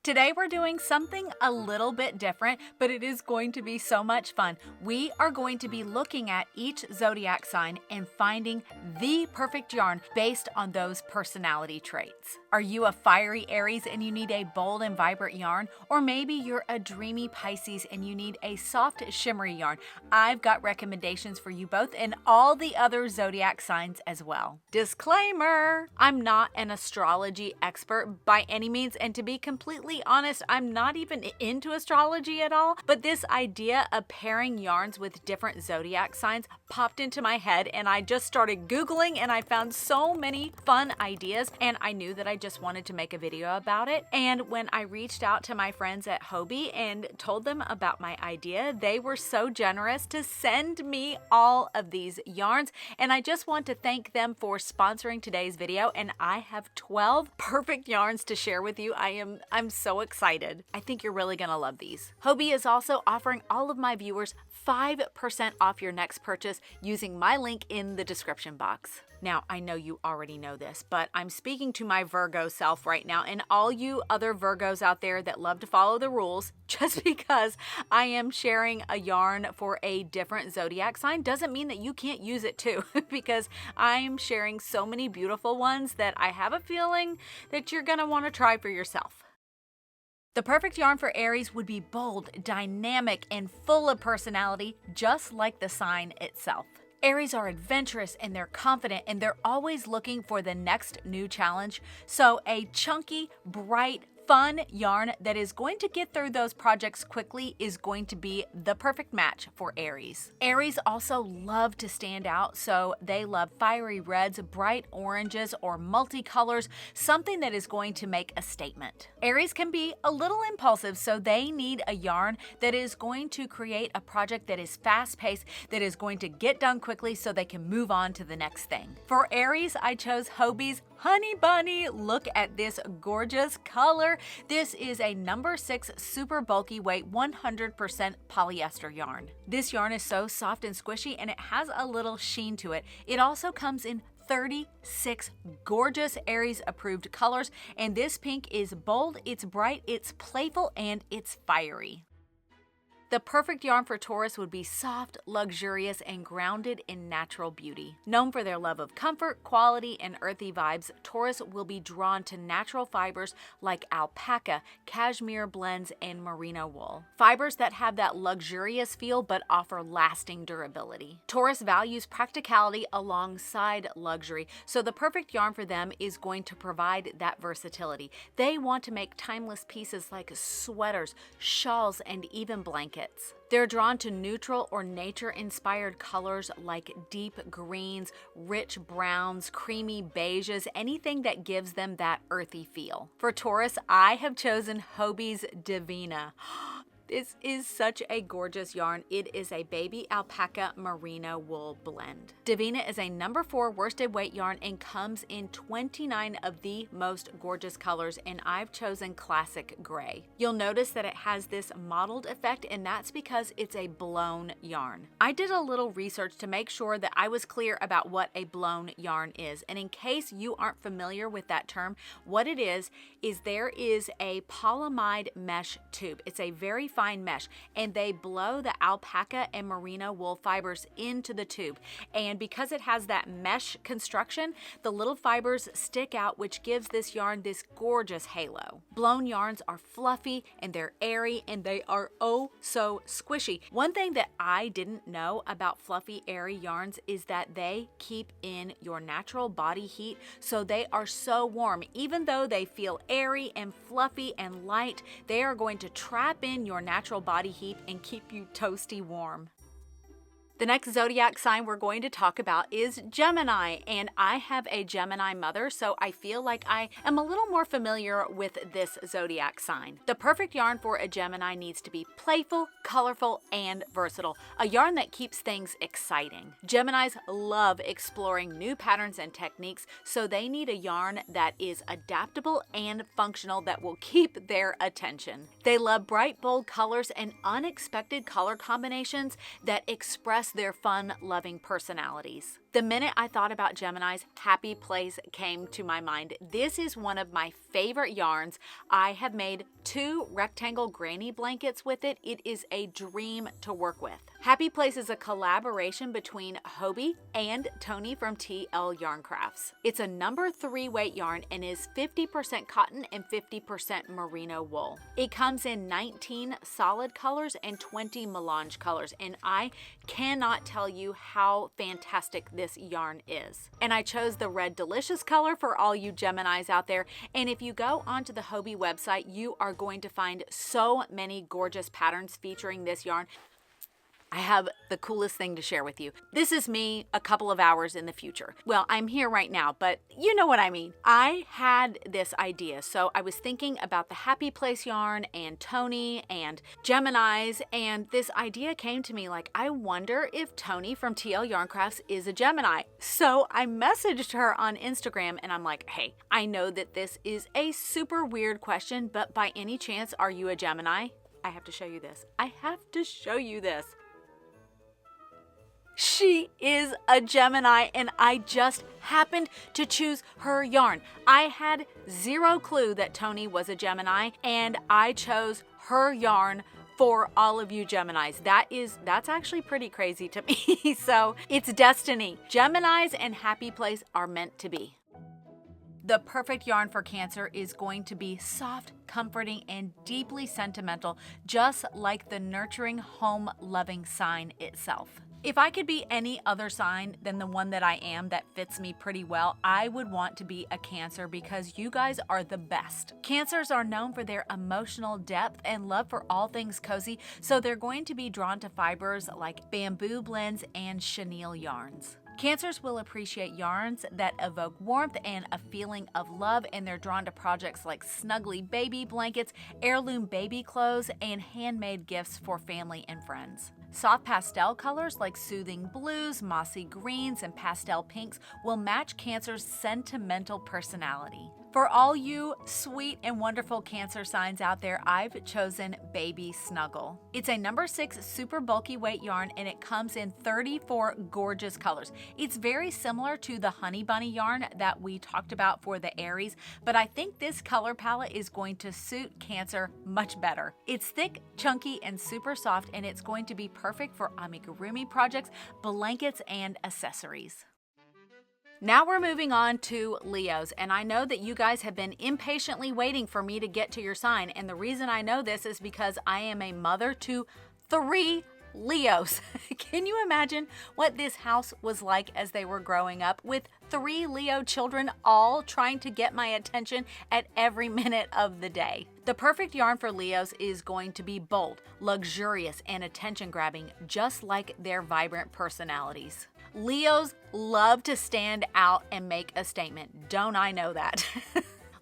Today we're doing something a little bit different, but it is going to be so much fun. We are going to be looking at each zodiac sign and finding the perfect yarn based on those personality traits. Are you a fiery Aries and you need a bold and vibrant yarn? Or maybe you're a dreamy Pisces and you need a soft, shimmery yarn. I've got recommendations for you both and all the other zodiac signs as well. Disclaimer! I'm not an astrology expert by any means, and to be completely honest, I'm not even into astrology at all, but this idea of pairing yarns with different zodiac signs popped into my head and I just started Googling and I found so many fun ideas and I knew that I just wanted to make a video about it. And when I reached out to my friends at Hobie and told them about my idea, they were so generous to send me all of these yarns, and I just want to thank them for sponsoring today's video. And I have 12 perfect yarns to share with you. I'm so excited. I think you're really gonna love these. Hobie is also offering all of my viewers 5% off your next purchase using my link in the description box. Now, I know you already know this, but I'm speaking to my Virgo self right now, and all you other Virgos out there that love to follow the rules, just because I am sharing a yarn for a different zodiac sign doesn't mean that you can't use it too, because I'm sharing so many beautiful ones that I have a feeling that you're gonna want to try for yourself. The perfect yarn for Aries would be bold, dynamic, and full of personality, just like the sign itself. Aries are adventurous and they're confident and they're always looking for the next new challenge. So a chunky, bright, fun yarn that is going to get through those projects quickly is going to be the perfect match for Aries. Aries also love to stand out, so they love fiery reds, bright oranges, or multicolors, something that is going to make a statement. Aries can be a little impulsive, so they need a yarn that is going to create a project that is fast-paced, that is going to get done quickly so they can move on to the next thing. For Aries, I chose Hobie's Honey Bunny. Look at this gorgeous color. This is a number 6 super bulky weight 100% polyester yarn. This yarn is so soft and squishy and it has a little sheen to it. It also comes in 36 gorgeous Aries approved colors, and this pink is bold, it's bright, it's playful, and it's fiery. The perfect yarn for Taurus would be soft, luxurious, and grounded in natural beauty. Known for their love of comfort, quality, and earthy vibes, Taurus will be drawn to natural fibers like alpaca, cashmere blends, and merino wool. Fibers that have that luxurious feel but offer lasting durability. Taurus values practicality alongside luxury, so the perfect yarn for them is going to provide that versatility. They want to make timeless pieces like sweaters, shawls, and even blankets. They're drawn to neutral or nature-inspired colors like deep greens, rich browns, creamy beiges, anything that gives them that earthy feel. For Taurus, I have chosen Hobie's Divina. This is such a gorgeous yarn. It is a baby alpaca merino wool blend. Divina is a number 4 worsted weight yarn and comes in 29 of the most gorgeous colors, and I've chosen classic gray. You'll notice that it has this mottled effect, and that's because it's a blown yarn. I did a little research to make sure that I was clear about what a blown yarn is, and in case you aren't familiar with that term, what it is there is a polyamide mesh tube. It's a very fine mesh, and they blow the alpaca and merino wool fibers into the tube, and because it has that mesh construction, the little fibers stick out, which gives this yarn this gorgeous halo. Blown yarns are fluffy and they're airy and they are oh so squishy. One thing that I didn't know about fluffy airy yarns is that they keep in your natural body heat, so they are so warm. Even though they feel airy and fluffy and light, they are going to trap in your natural body heat and keep you toasty warm. The next zodiac sign we're going to talk about is Gemini, and I have a Gemini mother, so I feel like I am a little more familiar with this zodiac sign. The perfect yarn for a Gemini needs to be playful, colorful, and versatile, a yarn that keeps things exciting. Geminis love exploring new patterns and techniques, so they need a yarn that is adaptable and functional that will keep their attention. They love bright, bold colors and unexpected color combinations that express their fun-loving personalities. The minute I thought about Gemini's, Happy Place came to my mind. This is one of my favorite yarns. I have made 2 rectangle granny blankets with it. It is a dream to work with. Happy Place is a collaboration between Hobie and Tony from TL Yarn Crafts. It's a number 3 weight yarn and is 50% cotton and 50% merino wool. It comes in 19 solid colors and 20 melange colors, and I cannot tell you how fantastic this yarn is. And I chose the Red Delicious color for all you Geminis out there. And if you go onto the Hobie website, you are going to find so many gorgeous patterns featuring this yarn. I have the coolest thing to share with you. This is me a couple of hours in the future. Well, I'm here right now, but you know what I mean. I had this idea. So I was thinking about the Happy Place yarn and Tony and Geminis, and this idea came to me like, I wonder if Tony from TL Yarn Crafts is a Gemini. So I messaged her on Instagram and I'm like, hey, I know that this is a super weird question, but by any chance, are you a Gemini? I have to show you this. I have to show you this. She is a Gemini, and I just happened to choose her yarn. I had zero clue that Tony was a Gemini, and I chose her yarn for all of you Geminis. That's actually pretty crazy to me. So it's destiny. Geminis and Happy Place are meant to be. The perfect yarn for Cancer is going to be soft, comforting, and deeply sentimental, just like the nurturing, home-loving sign itself. If I could be any other sign than the one that I am that fits me pretty well, I would want to be a Cancer because you guys are the best. Cancers are known for their emotional depth and love for all things cozy, so they're going to be drawn to fibers like bamboo blends and chenille yarns. Cancers will appreciate yarns that evoke warmth and a feeling of love, and they're drawn to projects like snuggly baby blankets, heirloom baby clothes, and handmade gifts for family and friends. Soft pastel colors like soothing blues, mossy greens, and pastel pinks will match Cancer's sentimental personality. For all you sweet and wonderful Cancer signs out there, I've chosen Baby Snuggle. It's a number 6 super bulky weight yarn, and it comes in 34 gorgeous colors. It's very similar to the Honey Bunny yarn that we talked about for the Aries, but I think this color palette is going to suit Cancer much better. It's thick, chunky, and super soft, and it's going to be perfect for amigurumi projects, blankets, and accessories. Now we're moving on to Leos, and I know that you guys have been impatiently waiting for me to get to your sign, and the reason I know this is because I am a mother to 3 Leos. Can you imagine what this house was like as they were growing up with 3 Leo children all trying to get my attention at every minute of the day? The perfect yarn for Leos is going to be bold, luxurious, and attention-grabbing, just like their vibrant personalities. Leos love to stand out and make a statement. Don't I know that?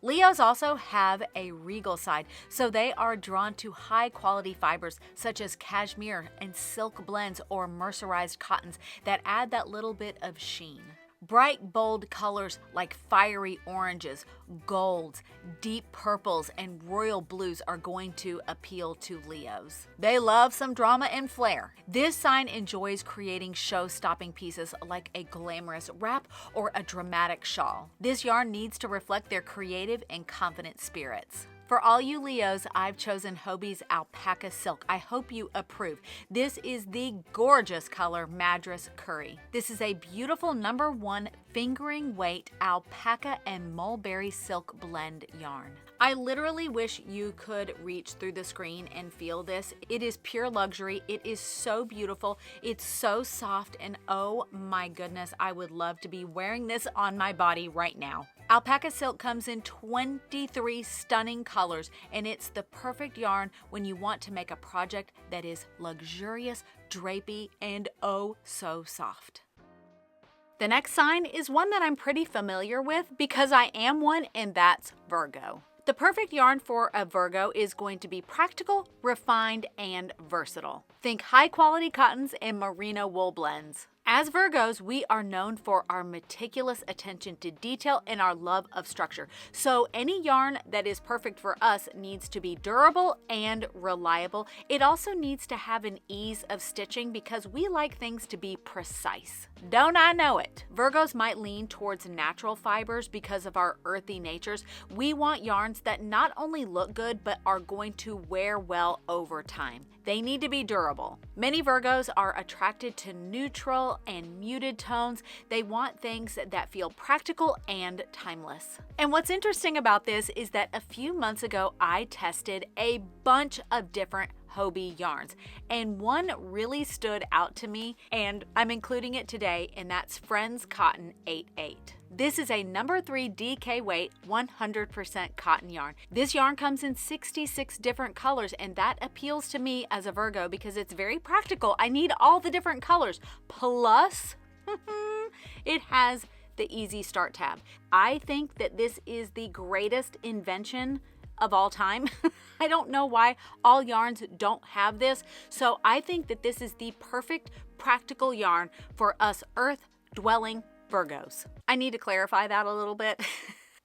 Leos also have a regal side, so they are drawn to high-quality fibers such as cashmere and silk blends or mercerized cottons that add that little bit of sheen. Bright, bold colors like fiery oranges, golds, deep purples, and royal blues are going to appeal to Leos. They love some drama and flair. This sign enjoys creating show-stopping pieces like a glamorous wrap or a dramatic shawl. This yarn needs to reflect their creative and confident spirits. For all you Leos, I've chosen Hobie's Alpaca Silk. I hope you approve. This is the gorgeous color Madras Curry. This is a beautiful number 1 fingering weight alpaca and mulberry silk blend yarn. I literally wish you could reach through the screen and feel this. It is pure luxury. It is so beautiful. It's so soft, and oh my goodness, I would love to be wearing this on my body right now. Alpaca silk comes in 23 stunning colors, and it's the perfect yarn when you want to make a project that is luxurious, drapey, and oh so soft. The next sign is one that I'm pretty familiar with because I am one, and that's Virgo. The perfect yarn for a Virgo is going to be practical, refined, and versatile. Think high-quality cottons and merino wool blends. As Virgos, we are known for our meticulous attention to detail and our love of structure. So any yarn that is perfect for us needs to be durable and reliable. It also needs to have an ease of stitching because we like things to be precise. Don't I know it? Virgos might lean towards natural fibers because of our earthy natures. We want yarns that not only look good, but are going to wear well over time. They need to be durable. Many Virgos are attracted to neutral and muted tones. They want things that feel practical and timeless. And what's interesting about this is that a few months ago, I tested a bunch of different Hobie yarns, and one really stood out to me, and I'm including it today, and that's Friends Cotton 88. This is a number 3 DK weight, 100% cotton yarn. This yarn comes in 66 different colors, and that appeals to me as a Virgo because it's very practical. I need all the different colors. Plus, it has the easy start tab. I think that this is the greatest invention of all time. I don't know why all yarns don't have this. So I think that this is the perfect practical yarn for us earth-dwelling Virgos. I need to clarify that a little bit.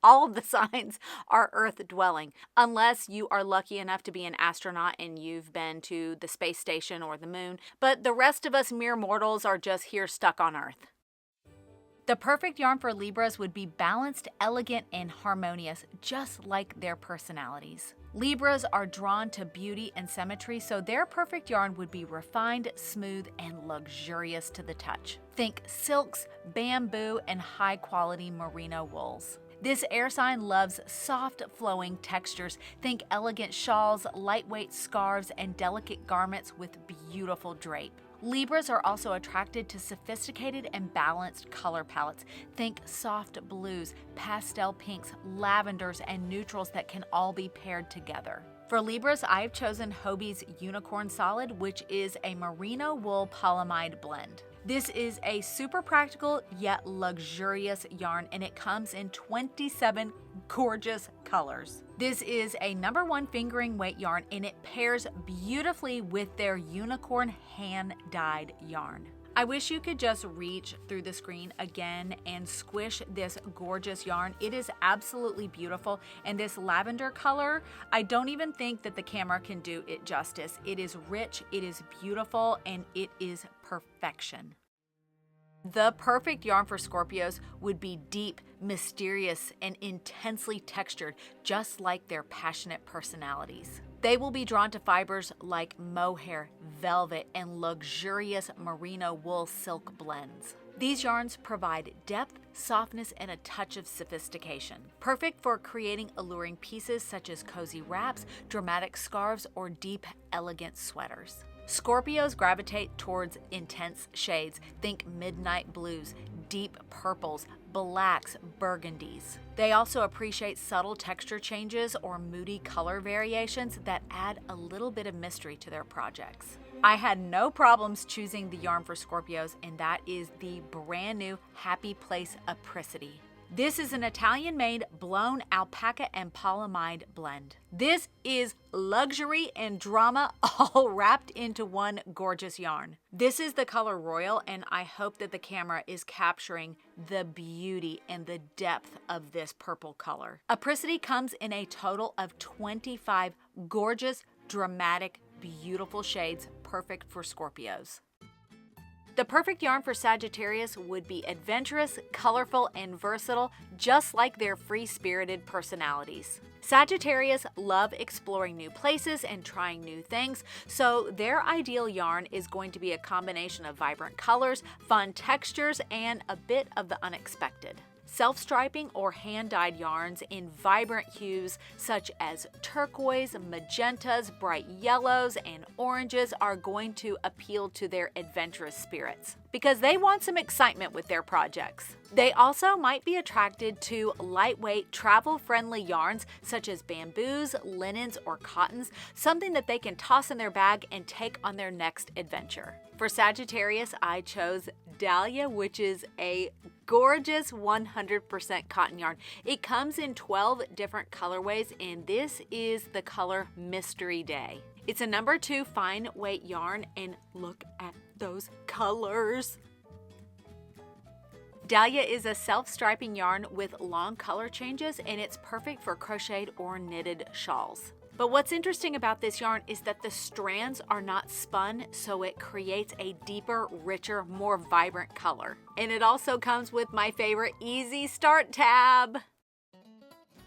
All of the signs are earth-dwelling, unless you are lucky enough to be an astronaut and you've been to the space station or the moon. But the rest of us mere mortals are just here stuck on Earth. The perfect yarn for Libras would be balanced, elegant, and harmonious, just like their personalities. Libras are drawn to beauty and symmetry, so their perfect yarn would be refined, smooth, and luxurious to the touch. Think silks, bamboo, and high-quality merino wools. This air sign loves soft, flowing textures. Think elegant shawls, lightweight scarves, and delicate garments with beautiful drape. Libras are also attracted to sophisticated and balanced color palettes. Think soft blues, pastel pinks, lavenders, and neutrals that can all be paired together. For Libras, I've chosen Hobie's Unicorn Solid, which is a merino wool polyamide blend. This is a super practical yet luxurious yarn, and it comes in 27 gorgeous colors. This is a number 1 fingering weight yarn, and it pairs beautifully with their unicorn hand-dyed yarn. I wish you could just reach through the screen again and squish this gorgeous yarn. It is absolutely beautiful, and this lavender color, I don't even think that the camera can do it justice. It is rich, it is beautiful, and it is perfection. The perfect yarn for Scorpios would be deep, mysterious, and intensely textured, just like their passionate personalities. They will be drawn to fibers like mohair, velvet, and luxurious merino wool silk blends. These yarns provide depth, softness, and a touch of sophistication. Perfect for creating alluring pieces such as cozy wraps, dramatic scarves, or deep, elegant sweaters. Scorpios gravitate towards intense shades. Think midnight blues, deep purples, blacks, burgundies. They also appreciate subtle texture changes or moody color variations that add a little bit of mystery to their projects. I had no problems choosing the yarn for Scorpios, and that is the brand new Happy Place Apricity. This is an Italian-made blown alpaca and polyamide blend. This is luxury and drama all wrapped into one gorgeous yarn. This is the color Royal, and I hope that the camera is capturing the beauty and the depth of this purple color. Apricity comes in a total of 25 gorgeous, dramatic, beautiful shades, perfect for Scorpios. The perfect yarn for Sagittarius would be adventurous, colorful, and versatile, just like their free-spirited personalities. Sagittarius love exploring new places and trying new things, so their ideal yarn is going to be a combination of vibrant colors, fun textures, and a bit of the unexpected. Self-striping or hand-dyed yarns in vibrant hues such as turquoise, magentas, bright yellows, and oranges are going to appeal to their adventurous spirits because they want some excitement with their projects. They also might be attracted to lightweight, travel-friendly yarns such as bamboos, linens, or cottons, something that they can toss in their bag and take on their next adventure. For Sagittarius, I chose Dahlia, which is a gorgeous 100% cotton yarn. It comes in 12 different colorways, and this is the color Mystery Day. It's a number 2 fine weight yarn, and look at those colors. Dahlia is a self-striping yarn with long color changes, and it's perfect for crocheted or knitted shawls. But what's interesting about this yarn is that the strands are not spun, so it creates a deeper, richer, more vibrant color. And it also comes with my favorite Easy Start tab.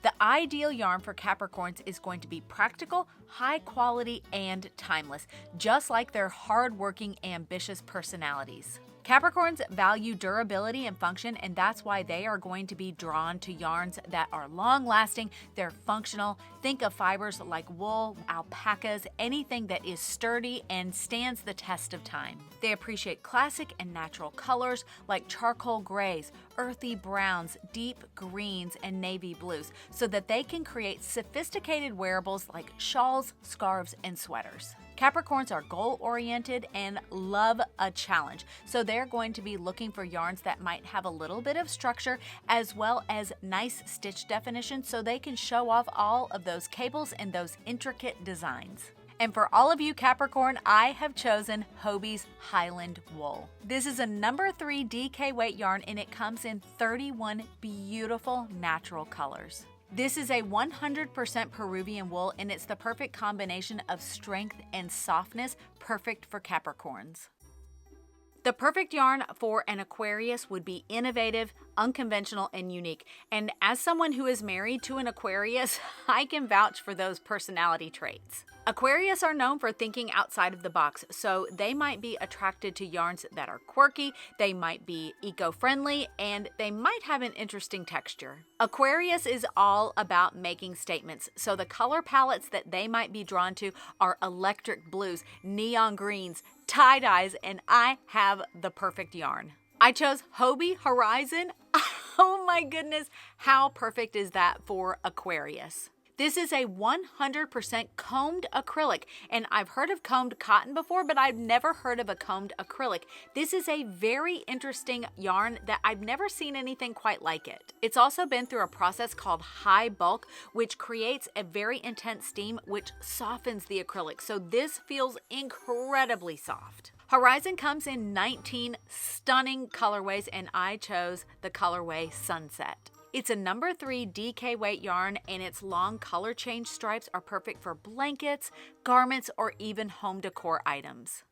The ideal yarn for Capricorns is going to be practical, high quality, and timeless, just like their hardworking, ambitious personalities. Capricorns value durability and function, and that's why they are going to be drawn to yarns that are long-lasting, they're functional. Think of fibers like wool, alpacas, anything that is sturdy and stands the test of time. They appreciate classic and natural colors like charcoal grays, earthy browns, deep greens, and navy blues, so that they can create sophisticated wearables like shawls, scarves, and sweaters. Capricorns are goal-oriented and love a challenge, so they're going to be looking for yarns that might have a little bit of structure as well as nice stitch definition, so they can show off all of those cables and those intricate designs. And for all of you Capricorn, I have chosen Hobie's Highland Wool. This is a number 3 DK weight yarn, and it comes in 31 beautiful natural colors. This is a 100% Peruvian wool, and it's the perfect combination of strength and softness, perfect for Capricorns. The perfect yarn for an Aquarius would be innovative, unconventional, and unique. And as someone who is married to an Aquarius, I can vouch for those personality traits. Aquarius are known for thinking outside of the box, so they might be attracted to yarns that are quirky, they might be eco-friendly, and they might have an interesting texture. Aquarius is all about making statements, so the color palettes that they might be drawn to are electric blues, neon greens, tie-dyes, and I have the perfect yarn. I chose Hobie Horizon. Oh my goodness, how perfect is that for Aquarius? This is a 100% combed acrylic, and I've heard of combed cotton before, but I've never heard of a combed acrylic. This is a very interesting yarn that I've never seen anything quite like it. It's also been through a process called high bulk, which creates a very intense steam, which softens the acrylic. So this feels incredibly soft. Horizon comes in 19 stunning colorways, and I chose the colorway Sunset. It's a number 3 DK weight yarn, and its long color change stripes are perfect for blankets, garments, or even home decor items.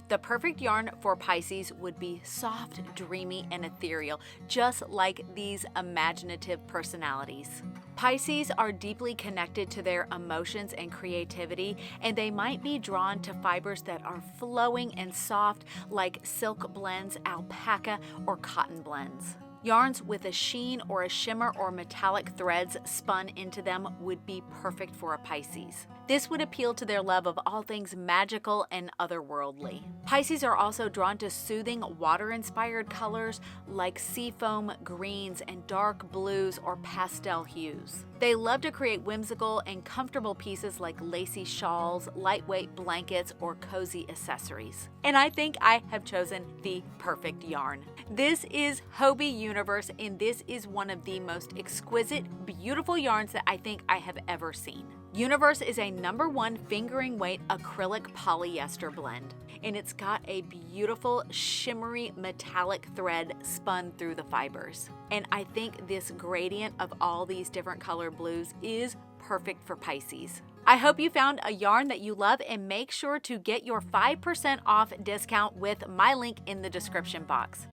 The perfect yarn for Pisces would be soft, dreamy, and ethereal, just like these imaginative personalities. Pisces are deeply connected to their emotions and creativity, and they might be drawn to fibers that are flowing and soft, like silk blends, alpaca, or cotton blends. Yarns with a sheen or a shimmer or metallic threads spun into them would be perfect for a Pisces. This would appeal to their love of all things magical and otherworldly. Pisces are also drawn to soothing, water-inspired colors like seafoam greens and dark blues or pastel hues. They love to create whimsical and comfortable pieces like lacy shawls, lightweight blankets, or cozy accessories. And I think I have chosen the perfect yarn. This is Hobie Universe, and this is one of the most exquisite, beautiful yarns that I think I have ever seen. Universe is a number 1 fingering weight acrylic polyester blend, and it's got a beautiful shimmery metallic thread spun through the fibers. And I think this gradient of all these different color blues is perfect for Pisces. I hope you found a yarn that you love, and make sure to get your 5% off discount with my link in the description box.